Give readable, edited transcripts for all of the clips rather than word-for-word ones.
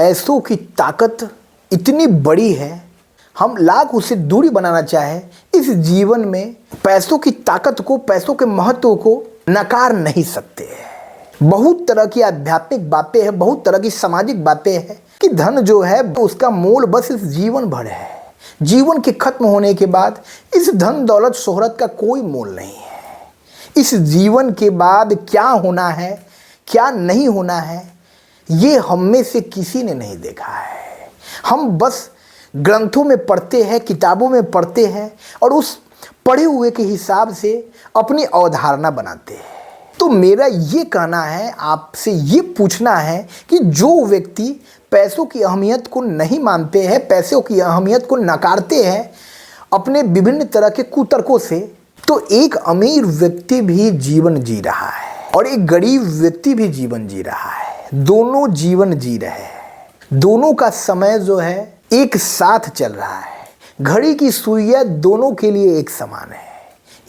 पैसों की ताकत इतनी बड़ी है, हम लाख उससे दूरी बनाना चाहें, इस जीवन में पैसों की ताकत को, पैसों के महत्व को नकार नहीं सकते। बहुत तरह की आध्यात्मिक बातें हैं, बहुत तरह की सामाजिक बातें हैं कि धन जो है उसका मोल बस इस जीवन भर है। जीवन के खत्म होने के बाद इस धन दौलत शोहरत का कोई मोल नहीं है। इस जीवन के बाद क्या होना है, क्या नहीं होना है, ये हम में से किसी ने नहीं देखा है। हम बस ग्रंथों में पढ़ते हैं, किताबों में पढ़ते हैं और उस पढ़े हुए के हिसाब से अपनी अवधारणा बनाते हैं। तो मेरा ये कहना है, आपसे ये पूछना है कि जो व्यक्ति पैसों की अहमियत को नहीं मानते हैं, पैसों की अहमियत को नकारते हैं अपने विभिन्न तरह के कुतर्कों से, तो एक अमीर व्यक्ति भी जीवन जी रहा है और एक गरीब व्यक्ति भी जीवन जी रहा है। दोनों जीवन जी रहे हैं, दोनों का समय जो है एक साथ चल रहा है। घड़ी की सुइयां दोनों के लिए एक समान है।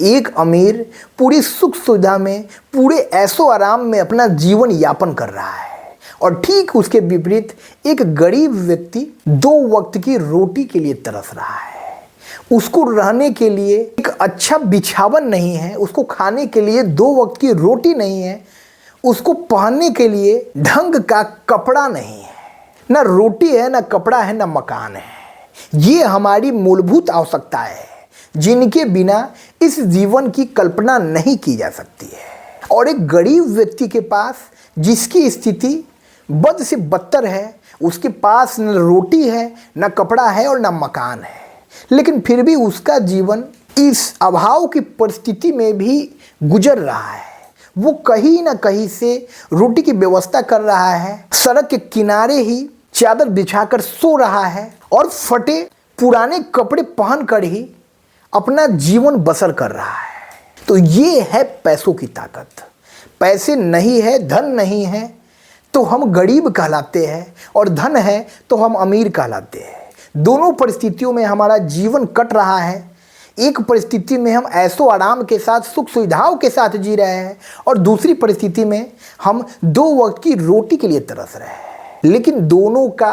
एक अमीर पूरी सुख सुविधा में, पूरे ऐशो आराम में अपना जीवन यापन कर रहा है और ठीक उसके विपरीत एक गरीब व्यक्ति 2 वक्त की रोटी के लिए तरस रहा है। उसको रहने के लिए एक अच्छा बिछावन नहीं है, उसको खाने के लिए 2 वक्त की रोटी नहीं है, उसको पहनने के लिए ढंग का कपड़ा नहीं है। ना रोटी है, ना कपड़ा है, ना मकान है। ये हमारी मूलभूत आवश्यकता है जिनके बिना इस जीवन की कल्पना नहीं की जा सकती है। और एक गरीब व्यक्ति के पास, जिसकी स्थिति बद से बदतर है, उसके पास न रोटी है, न कपड़ा है और न मकान है, लेकिन फिर भी उसका जीवन इस अभाव की परिस्थिति में भी गुजर रहा है। वो कहीं ना कहीं से रोटी की व्यवस्था कर रहा है, सड़क के किनारे ही चादर बिछाकर सो रहा है और फटे पुराने कपड़े पहनकर ही अपना जीवन बसर कर रहा है। तो ये है पैसों की ताकत। पैसे नहीं है, धन नहीं है तो हम गरीब कहलाते हैं और धन है तो हम अमीर कहलाते हैं। दोनों परिस्थितियों में हमारा जीवन कट रहा है। एक परिस्थिति में हम ऐशो आराम के साथ, सुख सुविधाओं के साथ जी रहे हैं और दूसरी परिस्थिति में हम 2 वक्त की रोटी के लिए तरस रहे हैं। लेकिन दोनों का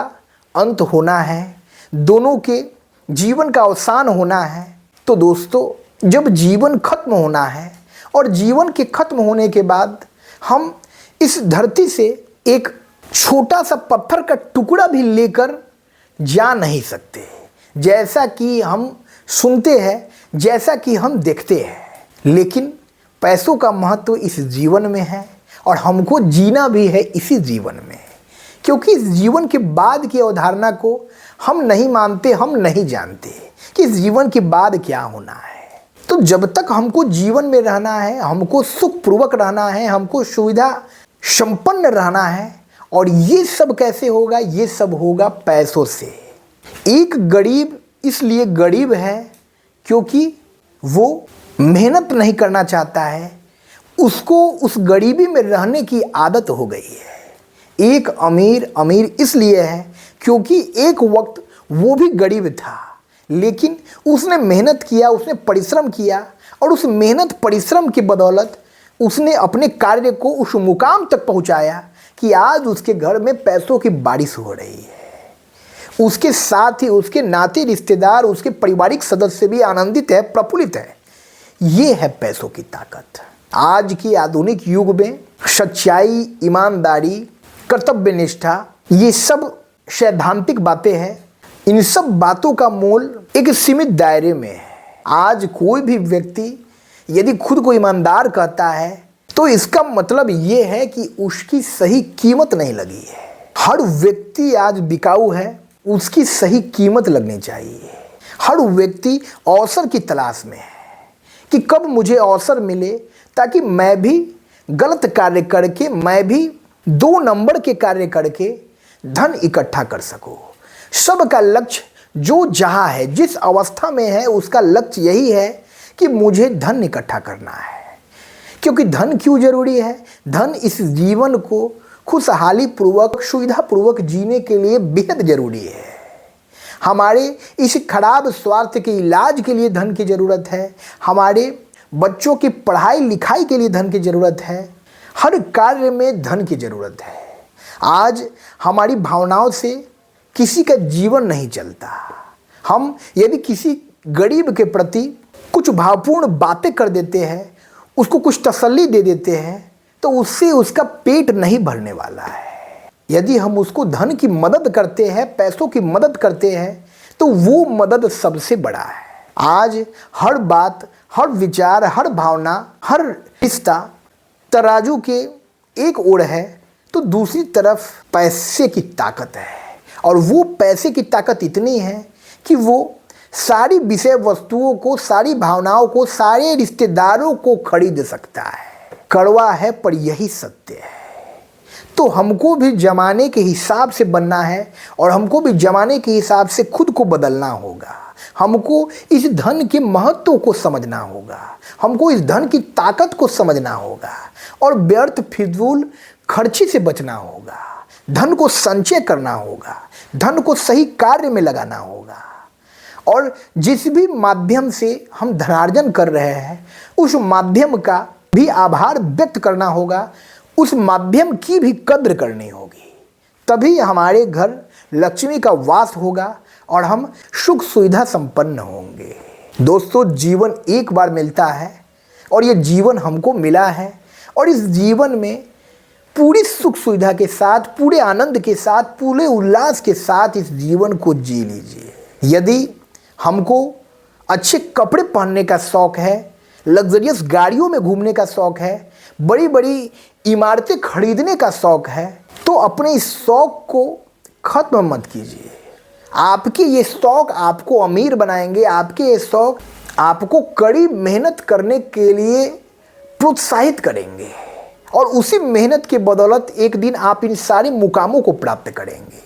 अंत होना है, दोनों के जीवन का अवसान होना है। तो दोस्तों, जब जीवन खत्म होना है और जीवन के खत्म होने के बाद हम इस धरती से एक छोटा सा पत्थर का टुकड़ा भी लेकर जा नहीं सकते। जैसा कि हम सुनते हैं, जैसा कि हम देखते हैं। लेकिन पैसों का महत्व इस जीवन में है और हमको जीना भी है इसी जीवन में, क्योंकि इस जीवन के बाद की अवधारणा को हम नहीं मानते, हम नहीं जानते कि इस जीवन के बाद क्या होना है। तो जब तक हमको जीवन में रहना है, हमको सुखपूर्वक रहना है, हमको सुविधा संपन्न रहना है। और ये सब कैसे होगा? ये सब होगा पैसों से। एक गरीब इसलिए गरीब है क्योंकि वो मेहनत नहीं करना चाहता है, उसको उस गरीबी में रहने की आदत हो गई है। एक अमीर अमीर इसलिए है क्योंकि एक वक्त वो भी गरीब था, लेकिन उसने मेहनत किया, उसने परिश्रम किया और उस मेहनत परिश्रम की बदौलत उसने अपने कार्य को उस मुकाम तक पहुंचाया कि आज उसके घर में पैसों की बारिश हो रही है। उसके साथ ही उसके नाते रिश्तेदार, उसके पारिवारिक सदस्य भी आनंदित है, प्रफुल्लित है। ये है पैसों की ताकत। आज की आधुनिक युग में सच्चाई, ईमानदारी, कर्तव्य निष्ठा, ये सब सैद्धांतिक बातें हैं। इन सब बातों का मोल एक सीमित दायरे में है। आज कोई भी व्यक्ति यदि खुद को ईमानदार कहता है तो इसका मतलब ये है कि उसकी सही कीमत नहीं लगी है। हर व्यक्ति आज बिकाऊ है, उसकी सही कीमत लगनी चाहिए। हर व्यक्ति अवसर की तलाश में है कि कब मुझे अवसर मिले ताकि मैं भी गलत कार्य करके, मैं भी 2 नंबर के कार्य करके धन इकट्ठा कर सकूं। सबका लक्ष्य जो जहां है, जिस अवस्था में है, उसका लक्ष्य यही है कि मुझे धन इकट्ठा करना है। क्योंकि धन क्यों जरूरी है? धन इस जीवन को खुशहाली पूर्वक, सुविधा पूर्वक जीने के लिए बेहद जरूरी है। हमारे इस खराब स्वास्थ्य के इलाज के लिए धन की ज़रूरत है। हमारे बच्चों की पढ़ाई लिखाई के लिए धन की ज़रूरत है। हर कार्य में धन की ज़रूरत है। आज हमारी भावनाओं से किसी का जीवन नहीं चलता। हम यदि किसी गरीब के प्रति कुछ भावपूर्ण बातें कर देते हैं, उसको कुछ तसल्ली दे देते हैं, तो उससे उसका पेट नहीं भरने वाला है। यदि हम उसको धन की मदद करते हैं, पैसों की मदद करते हैं, तो वो मदद सबसे बड़ा है। आज हर बात, हर विचार, हर भावना, हर रिश्ता तराजू के एक ओर है तो दूसरी तरफ पैसे की ताकत है। और वो पैसे की ताकत इतनी है कि वो सारी विषय वस्तुओं को, सारी भावनाओं को, सारे रिश्तेदारों को खरीद सकता है। कड़वा है पर यही सत्य है। तो हमको भी जमाने के हिसाब से बनना है और हमको भी जमाने के हिसाब से खुद को बदलना होगा। हमको इस धन के महत्व को समझना होगा, हमको इस धन की ताकत को समझना होगा और व्यर्थ फिजूल खर्ची से बचना होगा। धन को संचय करना होगा, धन को सही कार्य में लगाना होगा और जिस भी माध्यम से हम धनार्जन कर रहे हैं उस माध्यम का भी आभार व्यक्त करना होगा, उस माध्यम की भी कद्र करनी होगी। तभी हमारे घर लक्ष्मी का वास होगा और हम सुख सुविधा संपन्न होंगे। दोस्तों, जीवन एक बार मिलता है और ये जीवन हमको मिला है और इस जीवन में पूरी सुख सुविधा के साथ, पूरे आनंद के साथ, पूरे उल्लास के साथ इस जीवन को जी लीजिए। यदि हमको अच्छे कपड़े पहनने का शौक़ है, लग्जरियस गाड़ियों में घूमने का शौक़ है, बड़ी बड़ी इमारतें खरीदने का शौक़ है, तो अपने इस शौक़ को ख़त्म मत कीजिए। आपके ये शौक़ आपको अमीर बनाएंगे, आपके ये शौक़ आपको कड़ी मेहनत करने के लिए प्रोत्साहित करेंगे और उसी मेहनत के बदौलत एक दिन आप इन सारे मुकामों को प्राप्त करेंगे।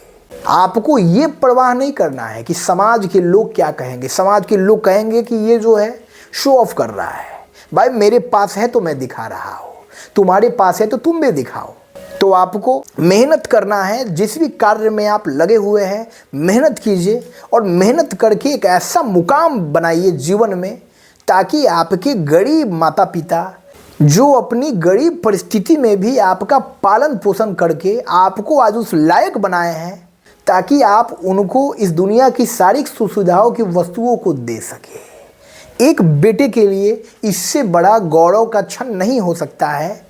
आपको ये परवाह नहीं करना है कि समाज के लोग क्या कहेंगे। समाज के लोग कहेंगे कि ये जो है शो ऑफ कर रहा है। भाई, मेरे पास है तो मैं दिखा रहा हूँ, तुम्हारे पास है तो तुम भी दिखाओ। तो आपको मेहनत करना है, जिस भी कार्य में आप लगे हुए हैं मेहनत कीजिए और मेहनत करके एक ऐसा मुकाम बनाइए जीवन में ताकि आपके गरीब माता पिता, जो अपनी गरीब परिस्थिति में भी आपका पालन पोषण करके आपको आज उस लायक बनाए हैं, ताकि आप उनको इस दुनिया की सारी सुख सुविधाओं की वस्तुओं को दे सके। एक बेटे के लिए इससे बड़ा गौरव का क्षण नहीं हो सकता है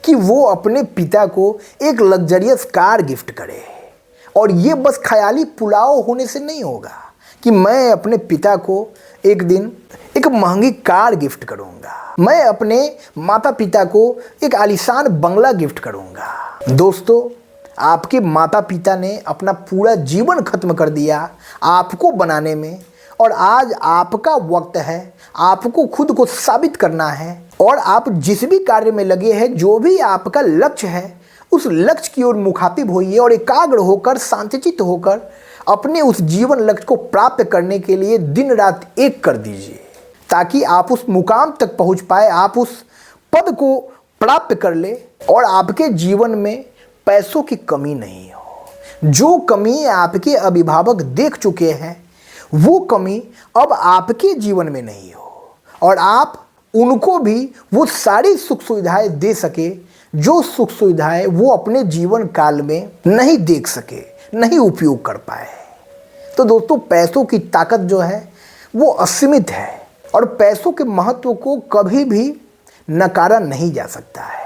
कि वो अपने पिता को एक लग्जरियस कार गिफ्ट करे। और ये बस ख्याली पुलाव होने से नहीं होगा कि मैं अपने पिता को एक दिन एक महंगी कार गिफ्ट करूंगा, मैं अपने माता पिता को एक आलीशान बंगला गिफ्ट करूंगा। दोस्तों, आपके माता पिता ने अपना पूरा जीवन खत्म कर दिया आपको बनाने में और आज आपका वक्त है, आपको खुद को साबित करना है और आप जिस भी कार्य में लगे हैं, जो भी आपका लक्ष्य है, उस लक्ष्य की ओर मुखातिब होइए और एकाग्र होकर, शांतचित्त होकर अपने उस जीवन लक्ष्य को प्राप्त करने के लिए दिन रात एक कर दीजिए ताकि आप उस मुकाम तक पहुंच पाए, आप उस पद को प्राप्त कर ले और आपके जीवन में पैसों की कमी नहीं हो। जो कमी आपके अभिभावक देख चुके हैं वो कमी अब आपके जीवन में नहीं हो और आप उनको भी वो सारी सुख सुविधाएं दे सके जो सुख सुविधाएं वो अपने जीवन काल में नहीं देख सके, नहीं उपयोग कर पाए। तो दोस्तों, पैसों की ताकत जो है वो असीमित है और पैसों के महत्व को कभी भी नकारा नहीं जा सकता है।